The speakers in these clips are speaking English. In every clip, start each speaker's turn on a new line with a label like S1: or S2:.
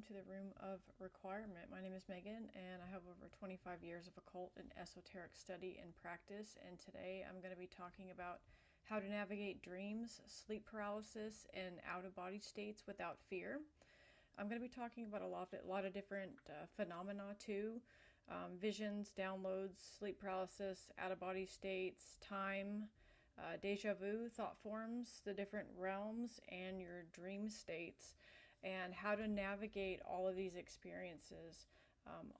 S1: welcome to the Room of Requirement. My name is Megan, and I have over 25 years of occult and esoteric study and practice. And today I'm going to be talking about how to navigate dreams, sleep paralysis, and out-of-body states without fear. I'm going to be talking about a lot of different phenomena too. Visions, downloads, sleep paralysis, out-of-body states, time, deja vu, thought forms, the different realms, and your dream states, and how to navigate all of these experiences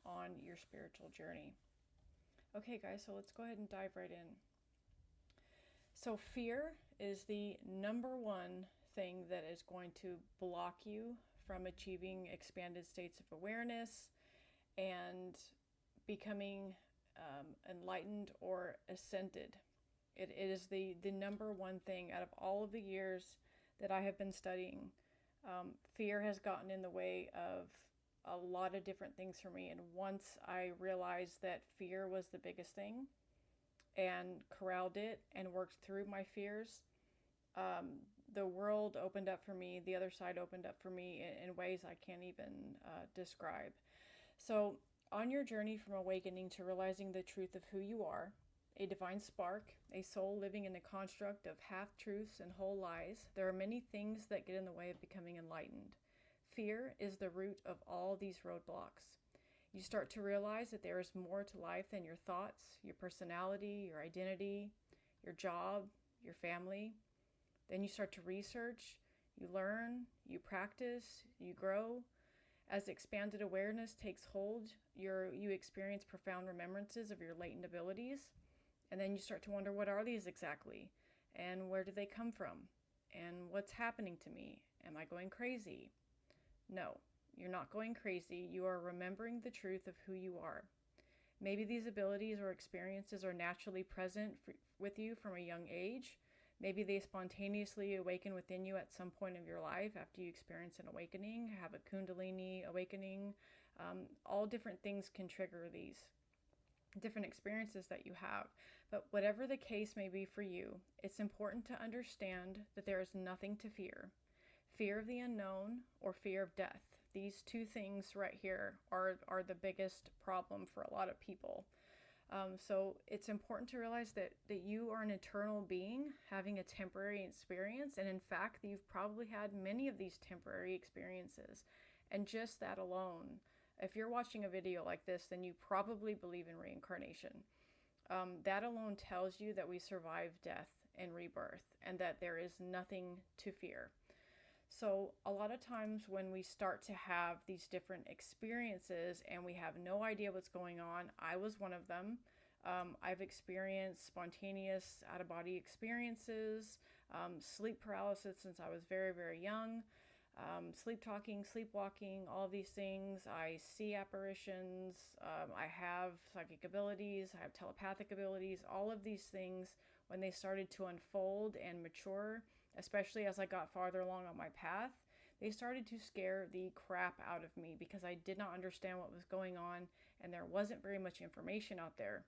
S1: on your spiritual journey. Okay, guys, so let's go ahead and dive right in. So fear is the number one thing that is going to block you from achieving expanded states of awareness and becoming enlightened or ascended. It is the number one thing out of all of the years that I have been studying. Fear has gotten in the way of a lot of different things for me. And once I realized that fear was the biggest thing and corralled it and worked through my fears, the world opened up for me. The other side opened up for me in ways I can't even describe. So on your journey from awakening to realizing the truth of who you are, a divine spark, a soul living in a construct of half-truths and whole lies, there are many things that get in the way of becoming enlightened. Fear is the root of all these roadblocks. You start to realize that there is more to life than your thoughts, your personality, your identity, your job, your family. Then you start to research, you learn, you practice, you grow. As expanded awareness takes hold, you experience profound remembrances of your latent abilities. And then you start to wonder, what are these exactly? And where do they come from? And what's happening to me? Am I going crazy? No, you're not going crazy. You are remembering the truth of who you are. Maybe these abilities or experiences are naturally present with you from a young age. Maybe they spontaneously awaken within you at some point of your life after you experience an awakening, have a kundalini awakening. All different things can trigger these different experiences that you have. But whatever the case may be for you, it's important to understand that there is nothing to fear. Fear of the unknown or fear of death. These two things right here are the biggest problem for a lot of people. So it's important to realize that you are an eternal being having a temporary experience. And in fact, you've probably had many of these temporary experiences. And just that alone, if you're watching a video like this, then you probably believe in reincarnation. That alone tells you that we survive death and rebirth and that there is nothing to fear. So a lot of times when we start to have these different experiences and we have no idea what's going on, I was one of them. I've experienced spontaneous out-of-body experiences, sleep paralysis since I was very, very young. Sleep talking, sleepwalking, all of these things. I see apparitions, I have psychic abilities, I have telepathic abilities. All of these things, when they started to unfold and mature, especially as I got farther along on my path, they started to scare the crap out of me because I did not understand what was going on and there wasn't very much information out there.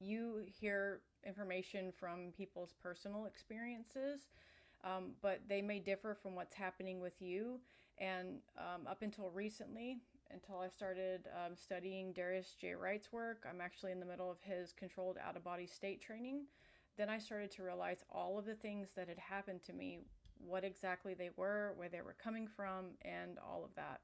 S1: You hear information from people's personal experiences, but they may differ from what's happening with you. And up until recently, until I started studying Darius J. Wright's work, I'm actually in the middle of his controlled out-of-body state training. Then I started to realize all of the things that had happened to me, what exactly they were, where they were coming from, and all of that.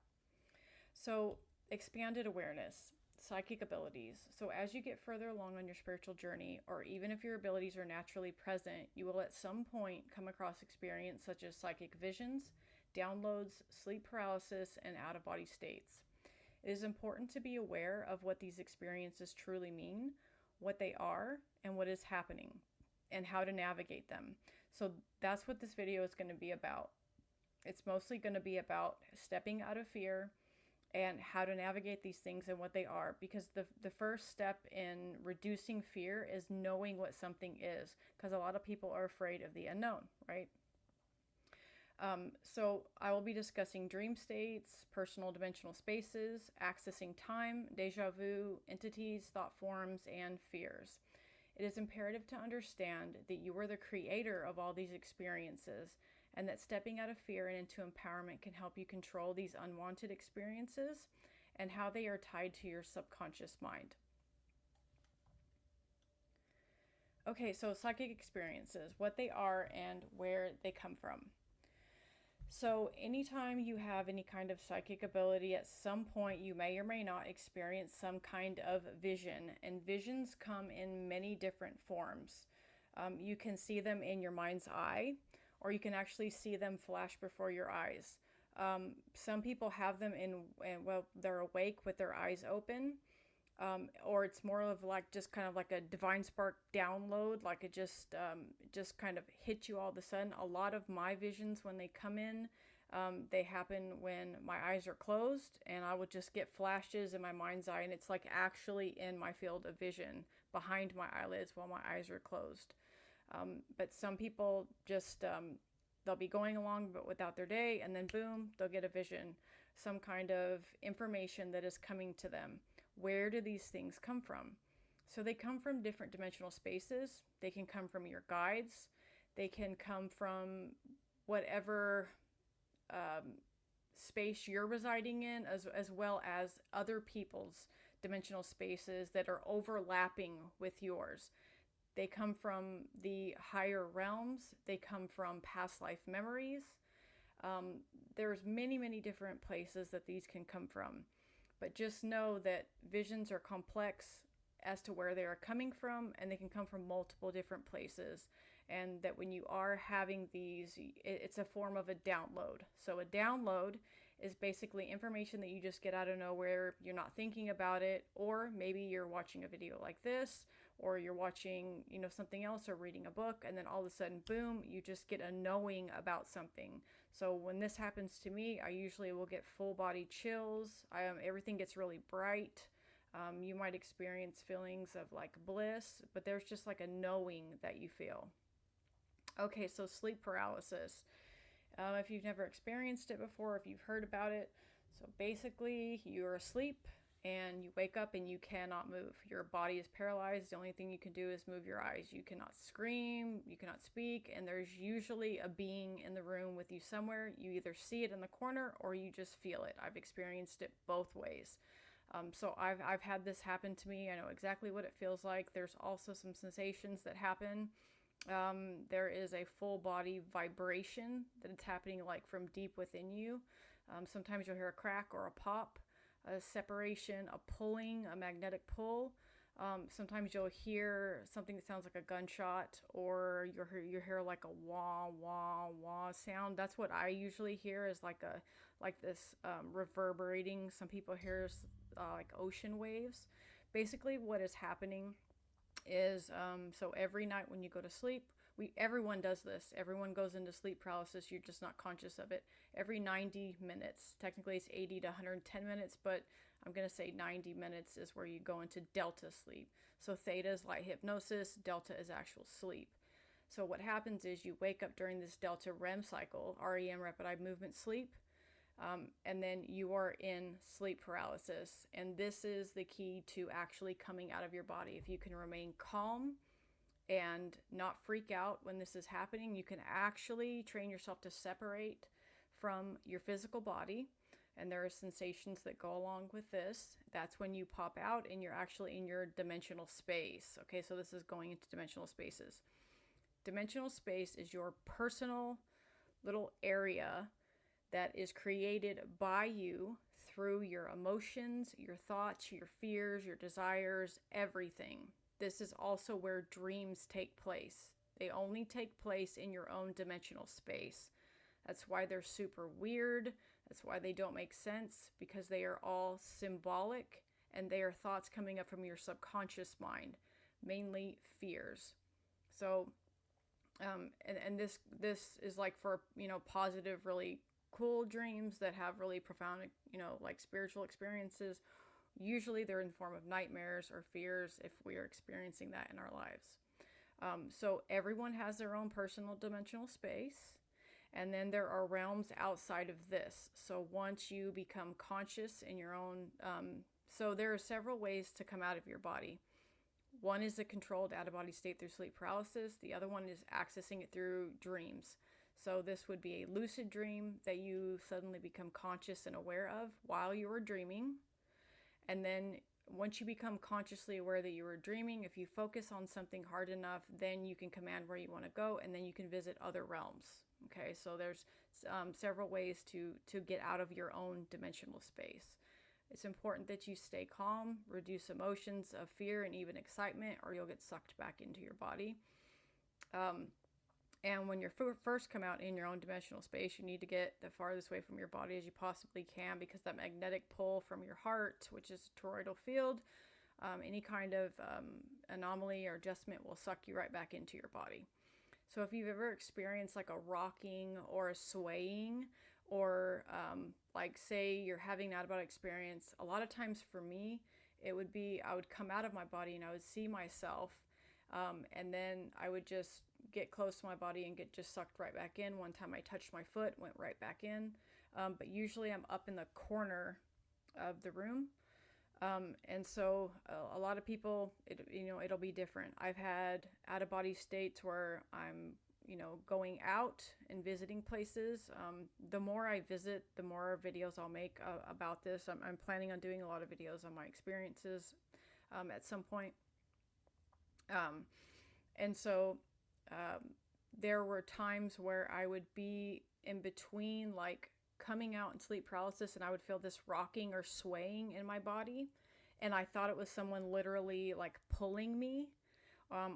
S1: So expanded awareness. Psychic abilities. So as you get further along on your spiritual journey, or even if your abilities are naturally present, you will at some point come across experience such as psychic visions, downloads, sleep paralysis, and out-of-body states. It is important to be aware of what these experiences truly mean, what they are, and what is happening, and how to navigate them. So that's what this video is going to be about. It's mostly going to be about stepping out of fear, and how to navigate these things and what they are. Because the first step in reducing fear is knowing what something is. Because a lot of people are afraid of the unknown, right? So I will be discussing dream states, personal dimensional spaces, accessing time, deja vu, entities, thought forms, and fears. It is imperative to understand that you are the creator of all these experiences and that stepping out of fear and into empowerment can help you control these unwanted experiences and how they are tied to your subconscious mind. Okay, so psychic experiences, what they are and where they come from. So anytime you have any kind of psychic ability, at some point you may or may not experience some kind of vision, and visions come in many different forms. You can see them in your mind's eye, or you can actually see them flash before your eyes. Some people have them well, they're awake with their eyes open, or it's more of like just kind of like a divine spark download, like it just kind of hits you all of a sudden. A lot of my visions, when they come in, they happen when my eyes are closed, and I will just get flashes in my mind's eye, and it's like actually in my field of vision behind my eyelids while my eyes are closed. But some people just they'll be going along but without their day, and then boom, they'll get a vision, some kind of information that is coming to them. Where do these things come from? So they come from different dimensional spaces. They can come from your guides. They can come from whatever space you're residing in, as well as other people's dimensional spaces that are overlapping with yours. They come from the higher realms. They come from past life memories. There's many different places that these can come from. But just know that visions are complex as to where they are coming from, and they can come from multiple different places. And that when you are having these, it's a form of a download. So a download is basically information that you just get out of nowhere. You're not thinking about it, or maybe you're watching a video like this, or you're watching, something else, or reading a book, and then all of a sudden, boom, you just get a knowing about something. So when this happens to me, I usually will get full body chills. Everything gets really bright. You might experience feelings of like bliss, but there's just like a knowing that you feel. Okay, so sleep paralysis. If you've never experienced it before, if you've heard about it, so basically you're asleep and you wake up and you cannot move. Your body is paralyzed. The only thing you can do is move your eyes. You cannot scream, you cannot speak, and there's usually a being in the room with you somewhere. You either see it in the corner or you just feel it. I've experienced it both ways. So I've had this happen to me. I know exactly what it feels like. There's also some sensations that happen. There is a full body vibration that it's happening like from deep within you. Sometimes you'll hear a crack or a pop, a separation, a pulling, a magnetic pull. Sometimes you'll hear something that sounds like a gunshot, or you hear like a wah wah wah sound. That's what I usually hear, is like this reverberating. Some people hear like ocean waves. Basically, what is happening is so every night when you go to sleep, everyone does this. Everyone goes into sleep paralysis. You're just not conscious of it. Every 90 minutes, technically it's 80 to 110 minutes, but I'm going to say 90 minutes is where you go into delta sleep. So theta is light hypnosis, delta is actual sleep. So what happens is you wake up during this delta REM cycle, REM, rapid eye movement sleep, and then you are in sleep paralysis. And this is the key to actually coming out of your body. If you can remain calm and not freak out when this is happening, you can actually train yourself to separate from your physical body. And there are sensations that go along with this. That's when you pop out and you're actually in your dimensional space. Okay, so this is going into dimensional spaces. Dimensional space is your personal little area that is created by you through your emotions, your thoughts, your fears, your desires, everything. This is also where dreams take place. They only take place in your own dimensional space. That's why they're super weird. That's why they don't make sense, because they are all symbolic, and they are thoughts coming up from your subconscious mind, mainly fears. So, and this is like for, positive, really cool dreams that have really profound, like spiritual experiences. Usually they're in the form of nightmares or fears if we are experiencing that in our lives. So everyone has their own personal dimensional space. And then there are realms outside of this. So once you become conscious in your own, so there are several ways to come out of your body. One is a controlled out-of-body state through sleep paralysis. The other one is accessing it through dreams. So this would be a lucid dream that you suddenly become conscious and aware of while you were dreaming. And then once you become consciously aware that you were dreaming, if you focus on something hard enough, then you can command where you want to go, and then you can visit other realms. Okay, so there's several ways to get out of your own dimensional space. It's important that you stay calm, reduce emotions of fear and even excitement, or you'll get sucked back into your body. And when you first come out in your own dimensional space, you need to get the farthest away from your body as you possibly can, because that magnetic pull from your heart, which is a toroidal field, any kind of anomaly or adjustment will suck you right back into your body. So if you've ever experienced like a rocking or a swaying, or like say you're having an out-of-body experience, a lot of times for me, it would be I would come out of my body and I would see myself, and then I would just get close to my body and get just sucked right back in. One time I touched my foot, went right back in, but usually I'm up in the corner of the room. And so a lot of people, it'll be different. I've had out-of-body states where I'm, going out and visiting places. The more I visit, the more videos I'll make about this. I'm planning on doing a lot of videos on my experiences at some point. And so there were times where I would be in between, like coming out in sleep paralysis, and I would feel this rocking or swaying in my body, and I thought it was someone literally like pulling me.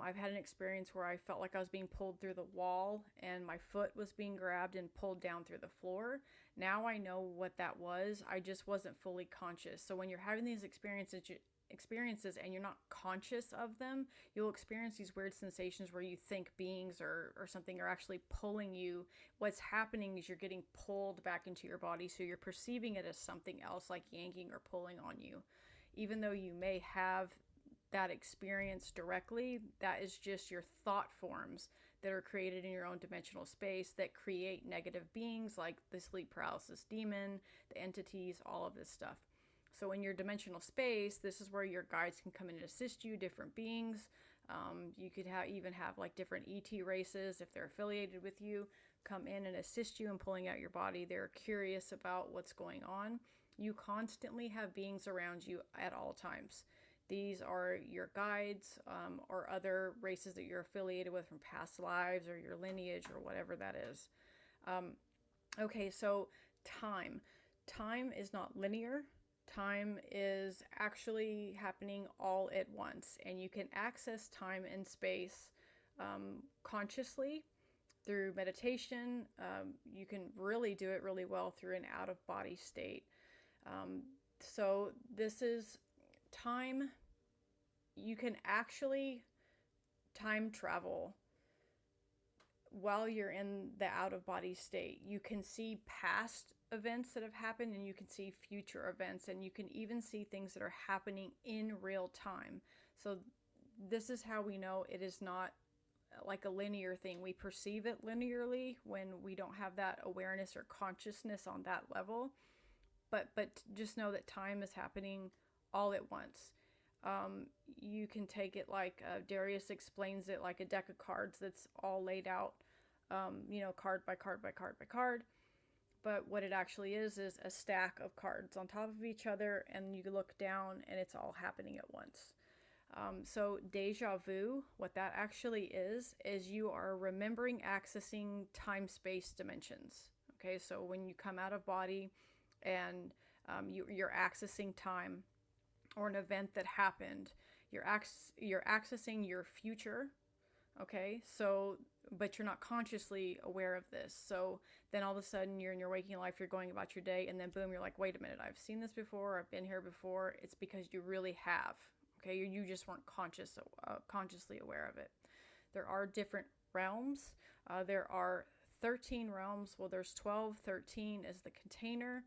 S1: I've had an experience where I felt like I was being pulled through the wall and my foot was being grabbed and pulled down through the floor. Now I know what that was. I just wasn't fully conscious. So when you're having these experiences and you're not conscious of them, you'll experience these weird sensations where you think beings or something are actually pulling you. What's happening is you're getting pulled back into your body, so you're perceiving it as something else, like yanking or pulling on you. Even though you may have that experience directly, that is just your thought forms that are created in your own dimensional space that create negative beings like the sleep paralysis demon, the entities, all of this stuff. So in your dimensional space, this is where your guides can come in and assist you, different beings. You could even have like different ET races, if they're affiliated with you, come in and assist you in pulling out your body. They're curious about what's going on. You constantly have beings around you at all times. These are your guides, or other races that you're affiliated with from past lives, or your lineage, or whatever that is. Okay, so time. Time is not linear. Time is actually happening all at once, and you can access time and space consciously through meditation. You can really do it really well through an out-of-body state. So this is time. You can actually time travel while you're in the out-of-body state. You can see past events that have happened, and you can see future events, and you can even see things that are happening in real time. So this is how we know it is not like a linear thing. We perceive it linearly when we don't have that awareness or consciousness on that level, but just know that time is happening all at once. You can take it like Darius explains it, like a deck of cards that's all laid out, card by card by card by card. But what it actually is a stack of cards on top of each other, and you look down and it's all happening at once. So deja vu, what that actually is you are remembering accessing time-space dimensions. Okay, so when you come out of body and you're accessing time or an event that happened, you're accessing your future. Okay, so, but you're not consciously aware of this. So then all of a sudden you're in your waking life, you're going about your day, and then boom, you're like, wait a minute, I've seen this before, I've been here before. It's because you really have. Okay, you just weren't consciously aware of it. There are different realms. There are 13 realms. Well, there's 12. 13 is the container.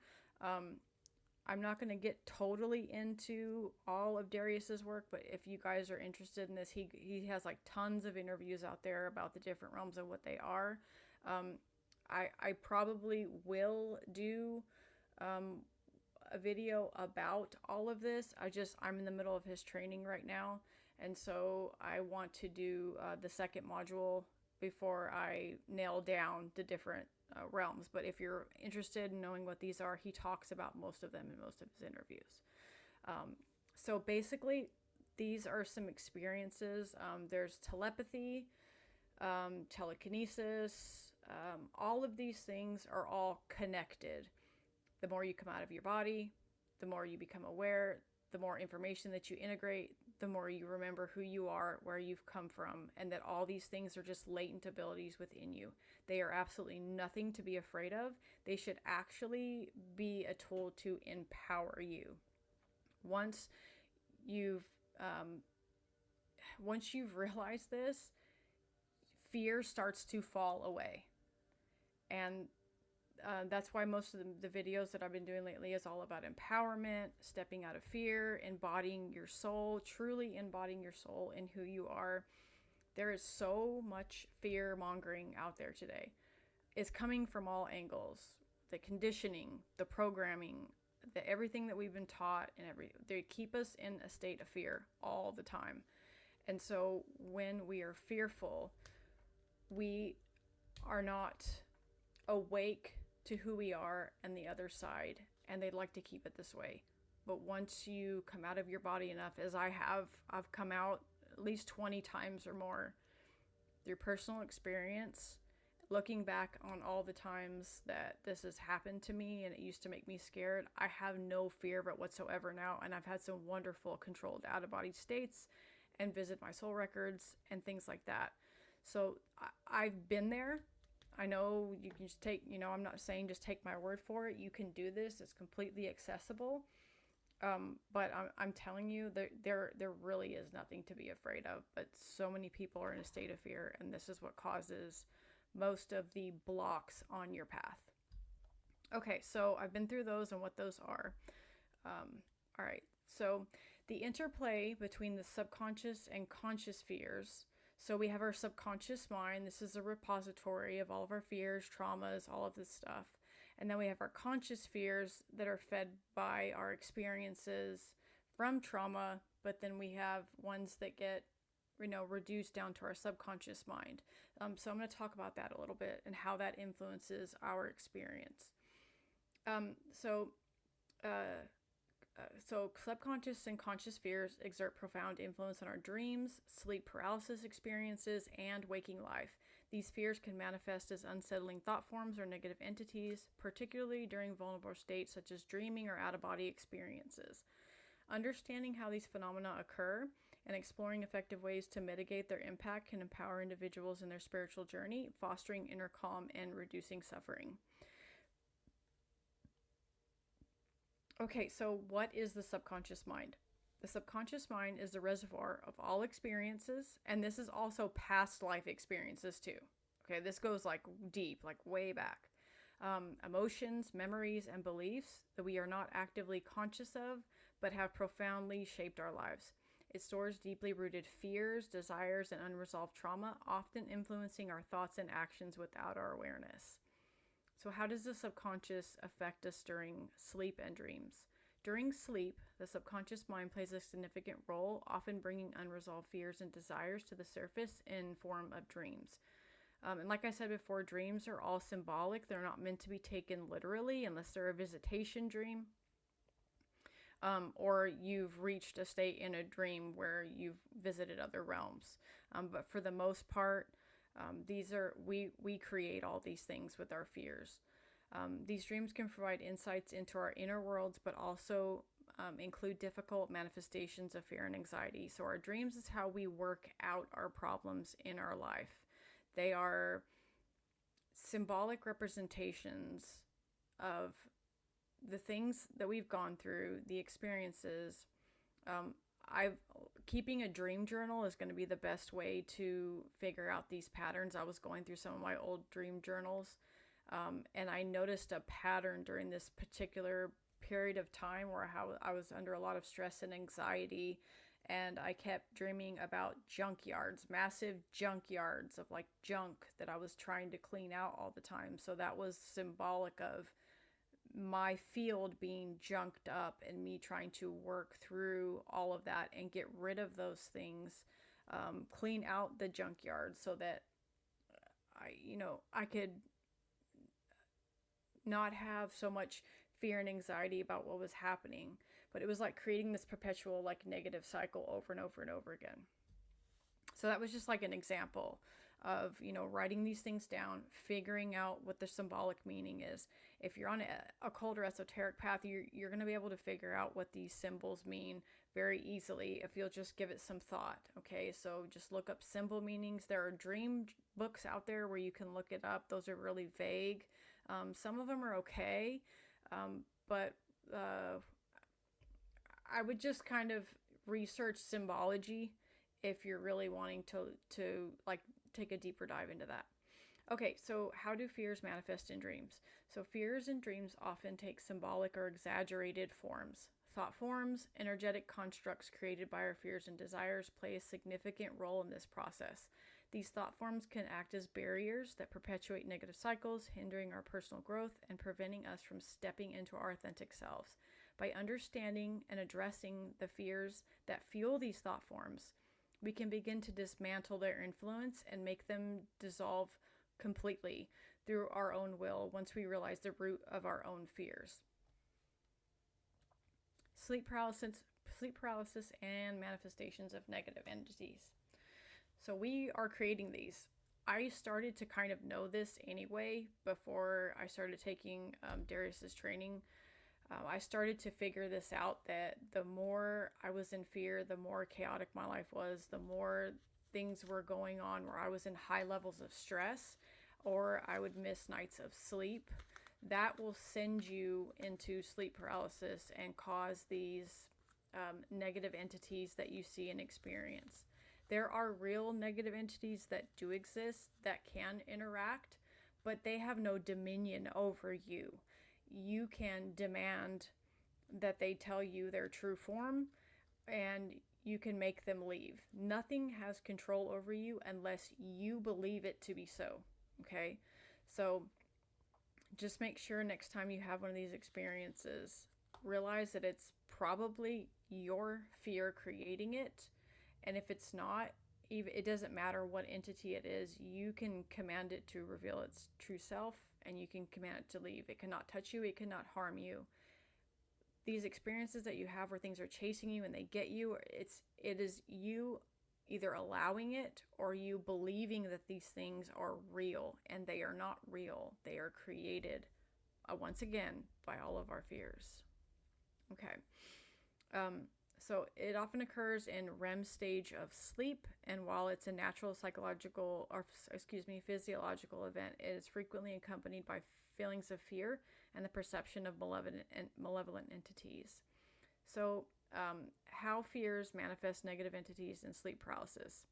S1: I'm not going to get totally into all of Darius's work, but if you guys are interested in this, he has like tons of interviews out there about the different realms and what they are. I probably will do a video about all of this. I'm in the middle of his training right now, and so I want to do the second module before I nail down the different realms. But if you're interested in knowing what these are, he talks about most of them in most of his interviews. So basically, these are some experiences. There's telepathy, telekinesis. All of these things are all connected. The more you come out of your body, the more you become aware, the more information that you integrate, the more you remember who you are, where you've come from, and that all these things are just latent abilities within you. They are absolutely nothing to be afraid of. They should actually be a tool to empower you. Once you've realized this, fear starts to fall away. And that's why most of the videos that I've been doing lately is all about empowerment, stepping out of fear, embodying your soul, truly embodying your soul in who you are. There is so much fear mongering out there today. It's coming from all angles. The conditioning, the programming, everything that we've been taught, and they keep us in a state of fear all the time. And so when we are fearful, we are not awake to who we are and the other side, and they'd like to keep it this way. But once you come out of your body enough, as I've come out at least 20 times or more through personal experience, looking back on all the times that this has happened to me and it used to make me scared, I have no fear of it whatsoever now, and I've had some wonderful controlled out-of-body states and visit my soul records and things like that. So I've been there. I know you can just take, I'm not saying just take my word for it. You can do this. It's completely accessible. But I'm telling you, there really is nothing to be afraid of. But so many people are in a state of fear, and this is what causes most of the blocks on your path. Okay, so I've been through those and what those are. All right, so the interplay between the subconscious and conscious fears. So we have our subconscious mind. This is a repository of all of our fears, traumas, all of this stuff. And then we have our conscious fears that are fed by our experiences from trauma, but then we have ones that get, reduced down to our subconscious mind. So I'm going to talk about that a little bit and how that influences our experience. So subconscious and conscious fears exert profound influence on our dreams, sleep paralysis experiences, and waking life. These fears can manifest as unsettling thought forms or negative entities, particularly during vulnerable states such as dreaming or out-of-body experiences. Understanding how these phenomena occur and exploring effective ways to mitigate their impact can empower individuals in their spiritual journey, fostering inner calm and reducing suffering. Okay, so what is the subconscious mind? The subconscious mind is the reservoir of all experiences, and this is also past life experiences too. Okay, this goes like deep, like way back. Emotions, memories, and beliefs that we are not actively conscious of, but have profoundly shaped our lives. It stores deeply rooted fears, desires, and unresolved trauma, often influencing our thoughts and actions without our awareness. So how does the subconscious affect us during sleep and dreams? During sleep, the subconscious mind plays a significant role, often bringing unresolved fears and desires to the surface in form of dreams. And like I said before, dreams are all symbolic. They're not meant to be taken literally unless they're a visitation dream. Or you've reached a state in a dream where you've visited other realms. But for the most part, we create all these things with our fears. These dreams can provide insights into our inner worlds, but also include difficult manifestations of fear and anxiety. So our dreams is how we work out our problems in our life. They are symbolic representations of the things that we've gone through, the experiences. Keeping a dream journal is going to be the best way to figure out these patterns. I was going through some of my old dream journals, and I noticed a pattern during this particular period of time where I was under a lot of stress and anxiety, and I kept dreaming about junkyards, massive junkyards of like junk that I was trying to clean out all the time. So that was symbolic of my field being junked up and me trying to work through all of that and get rid of those things, clean out the junkyard so that I could not have so much fear and anxiety about what was happening, but it was like creating this perpetual like negative cycle over and over and over again. So that was just like an example of, writing these things down, figuring out what the symbolic meaning is. If you're on a occult or esoteric path, you're going to be able to figure out what these symbols mean very easily if you'll just give it some thought. Okay, so just look up symbol meanings. There are dream books out there where you can look it up. Those are really vague. Some of them are okay, but I would just kind of research symbology if you're really wanting to like take a deeper dive into that. Okay, so how do fears manifest in dreams? So fears in dreams often take symbolic or exaggerated forms. Thought forms, energetic constructs created by our fears and desires play a significant role in this process. These thought forms can act as barriers that perpetuate negative cycles, hindering our personal growth and preventing us from stepping into our authentic selves. By understanding and addressing the fears that fuel these thought forms, we can begin to dismantle their influence and make them dissolve completely through our own will once we realize the root of our own fears. Sleep paralysis and manifestations of negative entities. So we are creating these. I started to kind of know this anyway before I started taking Darius's training. I started to figure this out, that the more I was in fear, the more chaotic my life was, the more things were going on where I was in high levels of stress or I would miss nights of sleep. That will send you into sleep paralysis and cause these negative entities that you see and experience. There are real negative entities that do exist that can interact, but they have no dominion over you. You can demand that they tell you their true form, and you can make them leave. Nothing has control over you unless you believe it to be so. Okay? So just make sure next time you have one of these experiences, realize that it's probably your fear creating it. And if it's not, it doesn't matter what entity it is, you can command it to reveal its true self, and you can command it to leave. It cannot touch you. It cannot harm you. These experiences that you have where things are chasing you and they get you, it is you either allowing it or you believing that these things are real, and they are not real. They are created, once again, by all of our fears. Okay. So it often occurs in REM stage of sleep, and while it's a natural physiological event, it is frequently accompanied by feelings of fear and the perception of malevolent entities. So how fears manifest negative entities in sleep paralysis.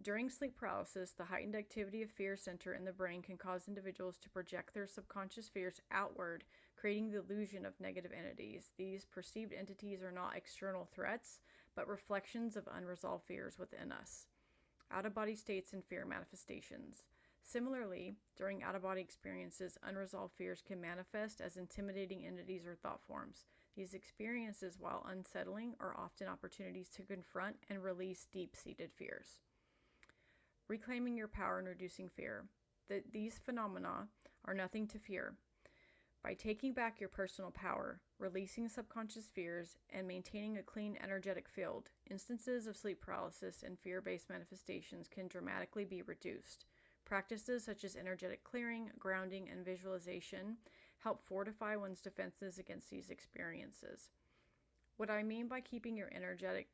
S1: During sleep paralysis, the heightened activity of fear center in the brain can cause individuals to project their subconscious fears outward, creating the illusion of negative entities. These perceived entities are not external threats, but reflections of unresolved fears within us. Out-of-body states and fear manifestations. Similarly, during out-of-body experiences, unresolved fears can manifest as intimidating entities or thought forms. These experiences, while unsettling, are often opportunities to confront and release deep-seated fears. Reclaiming your power and reducing fear. These phenomena are nothing to fear. By taking back your personal power, releasing subconscious fears, and maintaining a clean energetic field, instances of sleep paralysis and fear-based manifestations can dramatically be reduced. Practices such as energetic clearing, grounding, and visualization help fortify one's defenses against these experiences. What I mean by keeping your energetic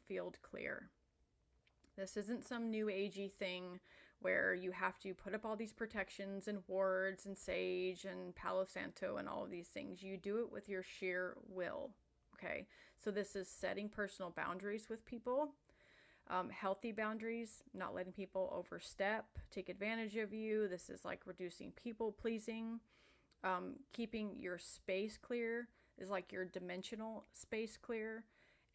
S1: field clear. This isn't some new agey thing where you have to put up all these protections and wards and sage and Palo Santo and all of these things. You do it with your sheer will, okay? So this is setting personal boundaries with people, healthy boundaries, not letting people overstep, take advantage of you. This is like reducing people pleasing. Keeping your space clear is like your dimensional space clear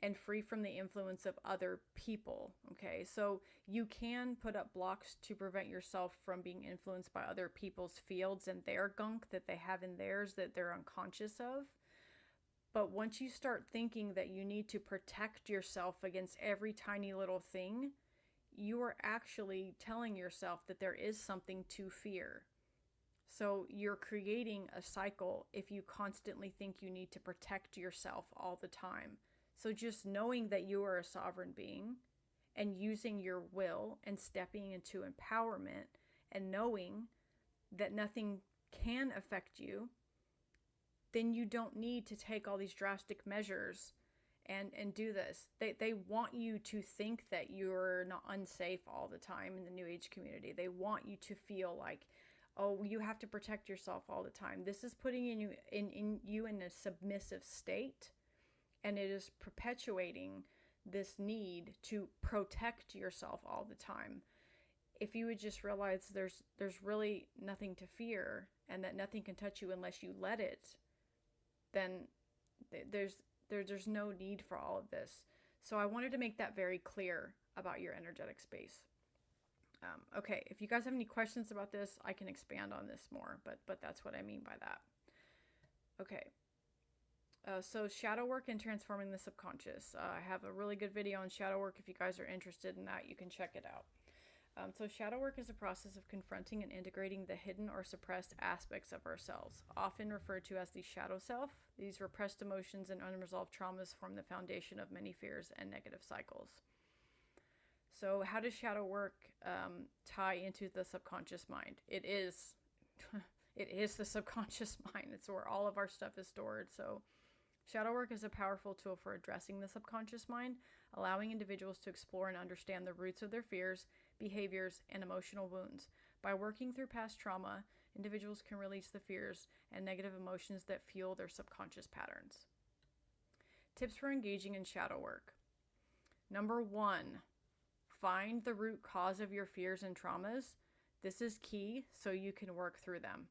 S1: and free from the influence of other people, okay? So you can put up blocks to prevent yourself from being influenced by other people's fields and their gunk that they have in theirs that they're unconscious of. But once you start thinking that you need to protect yourself against every tiny little thing, you are actually telling yourself that there is something to fear. So you're creating a cycle if you constantly think you need to protect yourself all the time. So just knowing that you are a sovereign being and using your will and stepping into empowerment and knowing that nothing can affect you, then you don't need to take all these drastic measures and do this. They want you to think that you're not unsafe all the time in the New Age community. They want you to feel like, oh, you have to protect yourself all the time. This is putting you in a submissive state, and it is perpetuating this need to protect yourself all the time. If you would just realize there's really nothing to fear and that nothing can touch you unless you let it, then there's no need for all of this. So I wanted to make that very clear about your energetic space. Okay, if you guys have any questions about this, I can expand on this more, but that's what I mean by that. Okay. So shadow work and transforming the subconscious. I have a really good video on shadow work. If you guys are interested in that, you can check it out. So shadow work is a process of confronting and integrating the hidden or suppressed aspects of ourselves, often referred to as the shadow self. These repressed emotions and unresolved traumas form the foundation of many fears and negative cycles. So how does shadow work tie into the subconscious mind? It is the subconscious mind. It's where all of our stuff is stored. So shadow work is a powerful tool for addressing the subconscious mind, allowing individuals to explore and understand the roots of their fears, behaviors, and emotional wounds. By working through past trauma, individuals can release the fears and negative emotions that fuel their subconscious patterns. Tips for engaging in shadow work. Number 1, find the root cause of your fears and traumas. This is key so you can work through them.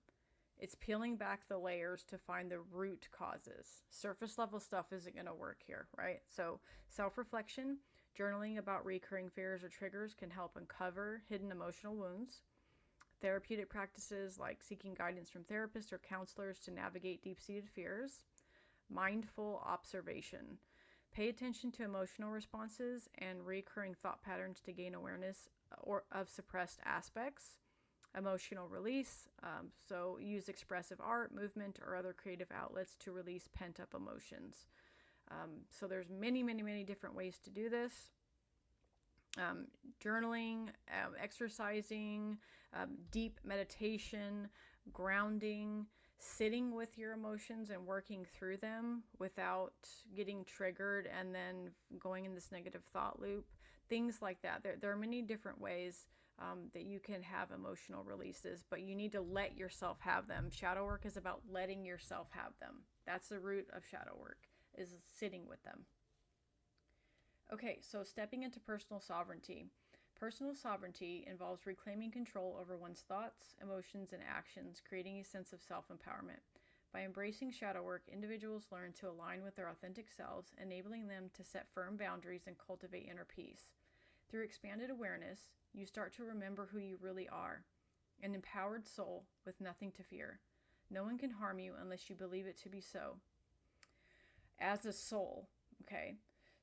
S1: It's peeling back the layers to find the root causes. Surface level stuff isn't going to work here, right? So self-reflection, journaling about recurring fears or triggers can help uncover hidden emotional wounds. Therapeutic practices like seeking guidance from therapists or counselors to navigate deep-seated fears. Mindful observation. Pay attention to emotional responses and recurring thought patterns to gain awareness of suppressed aspects. Emotional release. So use expressive art, movement, or other creative outlets to release pent-up emotions. So there's many, many, many different ways to do this. Journaling, exercising, deep meditation, grounding, sitting with your emotions and working through them without getting triggered and then going in this negative thought loop, things like that. There are many different ways that you can have emotional releases, but you need to let yourself have them. Shadow work is about letting yourself have them. That's the root of shadow work, is sitting with them. Okay, so stepping into personal sovereignty. Personal sovereignty involves reclaiming control over one's thoughts, emotions, and actions, creating a sense of self-empowerment. By embracing shadow work, individuals learn to align with their authentic selves, enabling them to set firm boundaries and cultivate inner peace. Through expanded awareness, you start to remember who you really are, an empowered soul with nothing to fear. No one can harm you unless you believe it to be so. As a soul, okay?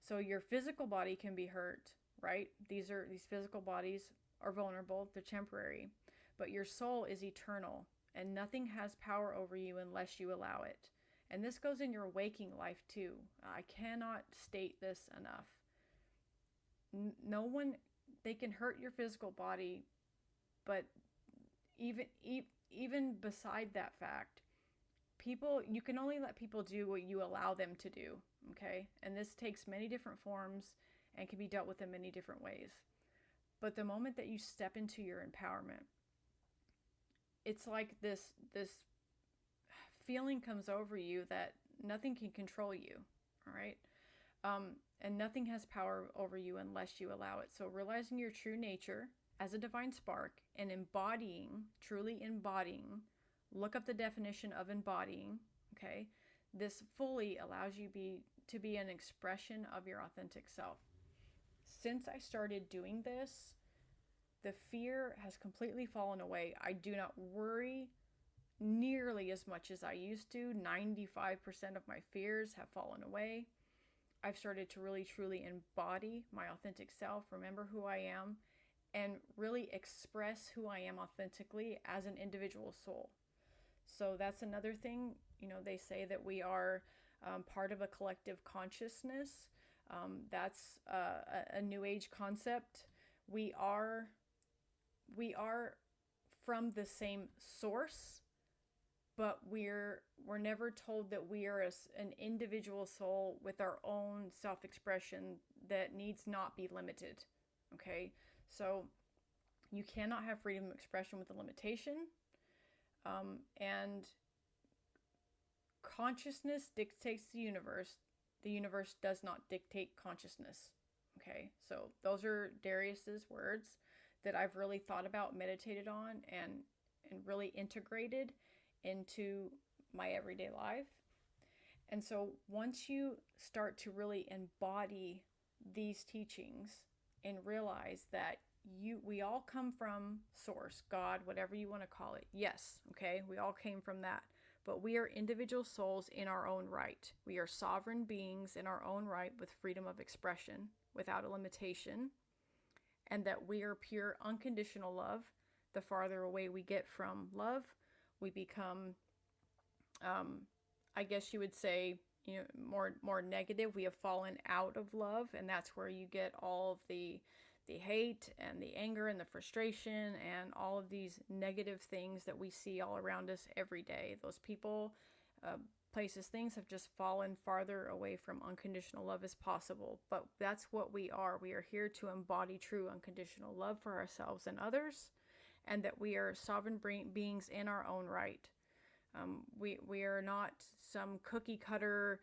S1: So your physical body can be hurt, right? These physical bodies are vulnerable, they're temporary, but your soul is eternal, and nothing has power over you unless you allow it. And this goes in your waking life too. I cannot state this enough. No one, they can hurt your physical body, but even beside that fact, you can only let people do what you allow them to do, okay? And this takes many different forms and can be dealt with in many different ways. But the moment that you step into your empowerment, it's like this feeling comes over you that nothing can control you, all right? And nothing has power over you unless you allow it. So realizing your true nature as a divine spark and truly embodying, look up the definition of embodying, okay? This fully allows you to be an expression of your authentic self. Since I started doing this, the fear has completely fallen away. I do not worry nearly as much as I used to. 95% of my fears have fallen away. I've started to really truly embody my authentic self, remember who I am, and really express who I am authentically as an individual soul. So that's another thing. They say that we are part of a collective consciousness. That's a New Age concept. We are from the same source, but we're never told that we are an individual soul with our own self-expression that needs not be limited. Okay, so you cannot have freedom of expression with a limitation, and consciousness dictates the universe. The universe does not dictate consciousness. Okay, so those are Darius's words that I've really thought about, meditated on, and really integrated into my everyday life. And so once you start to really embody these teachings and realize that we all come from source, God, whatever you want to call it. Yes, okay, we all came from that. But we are individual souls in our own right. We are sovereign beings in our own right with freedom of expression, without a limitation. And that we are pure unconditional love. The farther away we get from love, we become, I guess you would say, more negative. We have fallen out of love, and that's where you get all of the hate and the anger and the frustration and all of these negative things that we see all around us every day. Those people, places, things have just fallen farther away from unconditional love as possible. But that's what we are. We are here to embody true unconditional love for ourselves and others, and that we are sovereign beings in our own right. We are not some cookie cutter,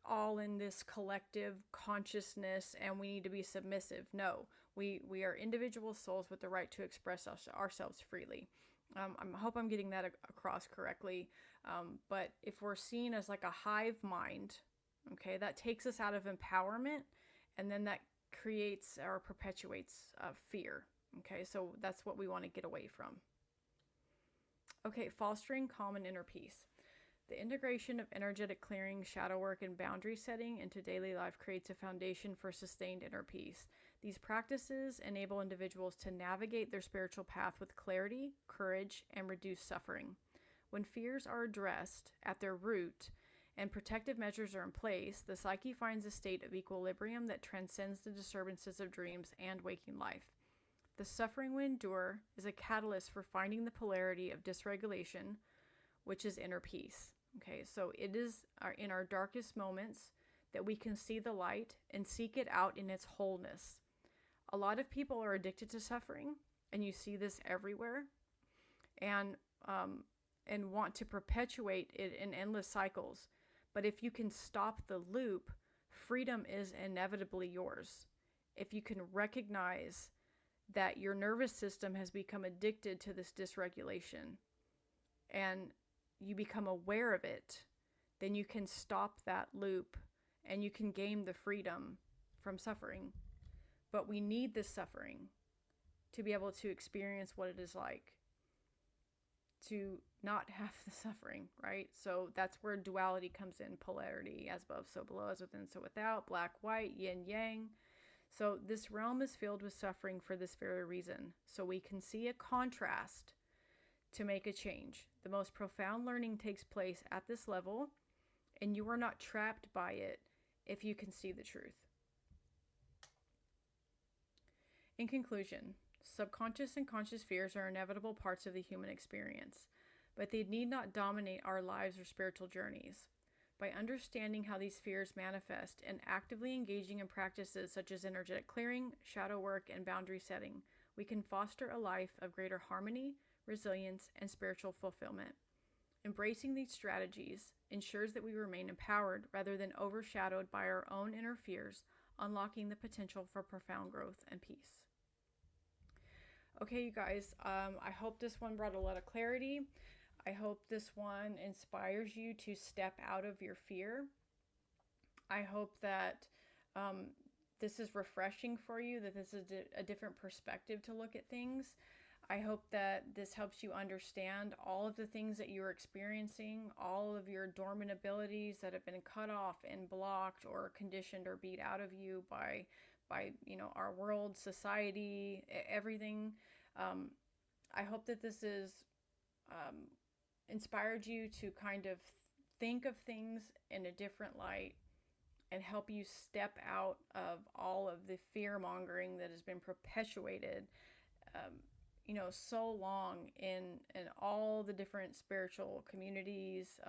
S1: all in this collective consciousness, and we need to be submissive. No, we are individual souls with the right to express ourselves freely. I hope I'm getting that across correctly. But if we're seen as like a hive mind, okay, that takes us out of empowerment, and then that creates or perpetuates fear. Okay, so that's what we want to get away from. Okay, fostering calm and inner peace. The integration of energetic clearing, shadow work, and boundary setting into daily life creates a foundation for sustained inner peace. These practices enable individuals to navigate their spiritual path with clarity, courage, and reduce suffering. When fears are addressed at their root and protective measures are in place, the psyche finds a state of equilibrium that transcends the disturbances of dreams and waking life. The suffering we endure is a catalyst for finding the polarity of dysregulation, which is inner peace. Okay, so it is in our darkest moments that we can see the light and seek it out in its wholeness. A lot of people are addicted to suffering, and you see this everywhere, and want to perpetuate it in endless cycles. But if you can stop the loop, freedom is inevitably yours. If you can recognize that your nervous system has become addicted to this dysregulation, and you become aware of it, then you can stop that loop and you can gain the freedom from suffering. But we need this suffering to be able to experience what it is like to not have the suffering, right? So that's where duality comes in, polarity, as above, so below, as within, so without, black, white, yin, yang. So this realm is filled with suffering for this very reason. So we can see a contrast to make a change. The most profound learning takes place at this level, and you are not trapped by it if you can see the truth. In conclusion, subconscious and conscious fears are inevitable parts of the human experience, but they need not dominate our lives or spiritual journeys. By understanding how these fears manifest and actively engaging in practices such as energetic clearing, shadow work, and boundary setting, we can foster a life of greater harmony, resilience, and spiritual fulfillment. Embracing these strategies ensures that we remain empowered rather than overshadowed by our own inner fears, unlocking the potential for profound growth and peace. Okay, you guys, I hope this one brought a lot of clarity. I hope this one inspires you to step out of your fear. I hope that this is refreshing for you, that this is a different perspective to look at things. I hope that this helps you understand all of the things that you're experiencing, all of your dormant abilities that have been cut off and blocked or conditioned or beat out of you by by, you know, our world, society, everything. I hope that this is inspired you to kind of think of things in a different light and help you step out of all of the fear mongering that has been perpetuated, you know, so long in all the different spiritual communities,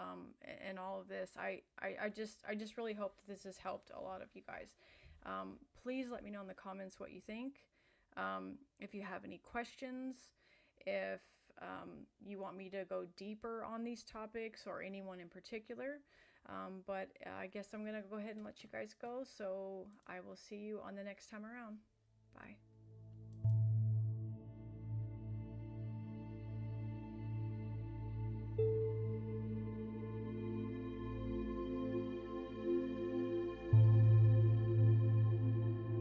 S1: and all of this. I just really hope that this has helped a lot of you guys. Please let me know in the comments what you think. If you have any questions, if you want me to go deeper on these topics or anyone in particular. But I guess I'm going to go ahead and let you guys go. So I will see you on the next time around. Bye.